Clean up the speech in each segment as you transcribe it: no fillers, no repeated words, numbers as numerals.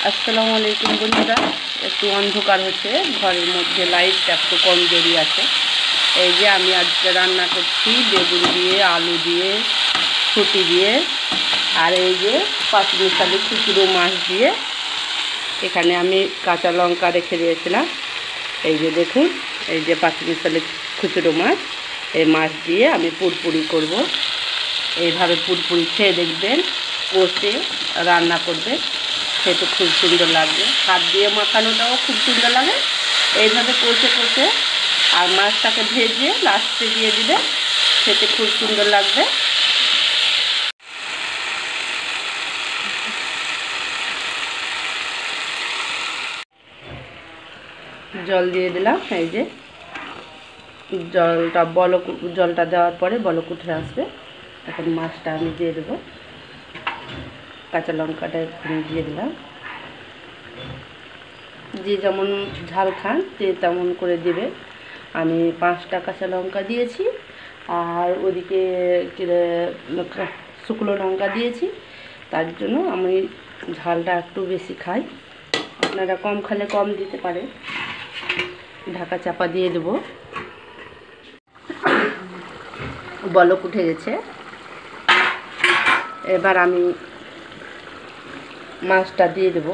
আসসালামু আলাইকুম বন্ধুরা। একটু অন্ধকার হচ্ছে, ঘরের মধ্যে লাইটটা একটু কমজোরি আছে। এই যে আমি আজকে রান্না করছি বেগুন দিয়ে, আলু দিয়ে, ছুটি দিয়ে, আর এই যে পাঁচমিশালি খুচরো মাছ দিয়ে। এখানে আমি কাঁচা লঙ্কা রেখে দিয়েছিলাম। এই যে দেখুন, এই যে পাঁচমিশালি খুচরো মাছ, এই মাছ দিয়ে আমি পুরপুরি করব। এইভাবে পুরপুরি খেয়ে দেখবেন, কষে রান্না করবে, খেতে খুব সুন্দর লাগবে। হাত দিয়ে মাখানোটাও খুব সুন্দর লাগে। এইভাবে কষে কষে আর মাছটাকে ভেজে লাস্টে দিয়ে দিবে, খেতে খুব সুন্দর লাগবে। জল দিয়ে দিলাম। এই যে জলটা দেওয়ার পরে বলক উঠে আসবে। এখন মাছটা আমি দিয়ে দেবো, কাঁচা লঙ্কাটা এখানে দিয়ে দিলাম। যে যেমন ঝাল খান যে তেমন করে দেবে। আমি 5টা কাঁচা লঙ্কা দিয়েছি, আর ওদিকে শুকনো লঙ্কা দিয়েছি। তার জন্য আমি ঝালটা একটু বেশি খাই, আপনারা কম খেলে কম দিতে পারে। ঢাকা চাপা দিয়ে দেবো। বলক উঠে গেছে, এবার আমি মাছটা দিয়ে দেবো।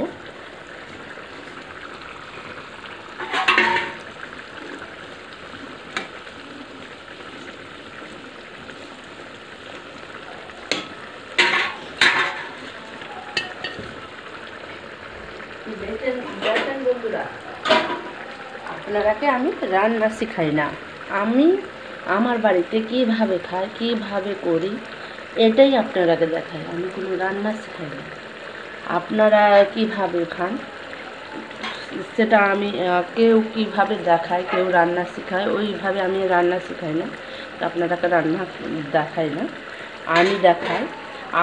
দেখেন বন্ধুরা, আপনারাকে আমি রান্না শেখাই না, আমি আমার বাড়িতে কীভাবে খাই, কীভাবে করি, এটাই আপনারাকে দেখাই। আমি কোনো রান্না শেখাই না। আপনারা কীভাবে খান সেটা আমি কেউ কীভাবে দেখায়, কেউ রান্না শেখায়, ওইভাবে আমি রান্না শেখাই না। আপনারাকে রান্না দেখাই না, আমি দেখাই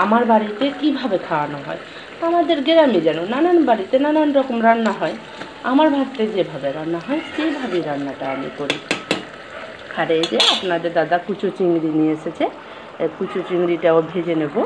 আমার বাড়িতে কীভাবে খাওয়ানো হয়। আমাদের গ্রামে যেন নানান বাড়িতে নানান রকম রান্না হয়, আমার বাড়িতে যেভাবে রান্না হয় সেইভাবেই রান্নাটা আমি করি। আর এই যে আপনাদের দাদা কুচো চিংড়ি নিয়ে এসেছে, কুচো চিংড়িটাও ভেজে নেব।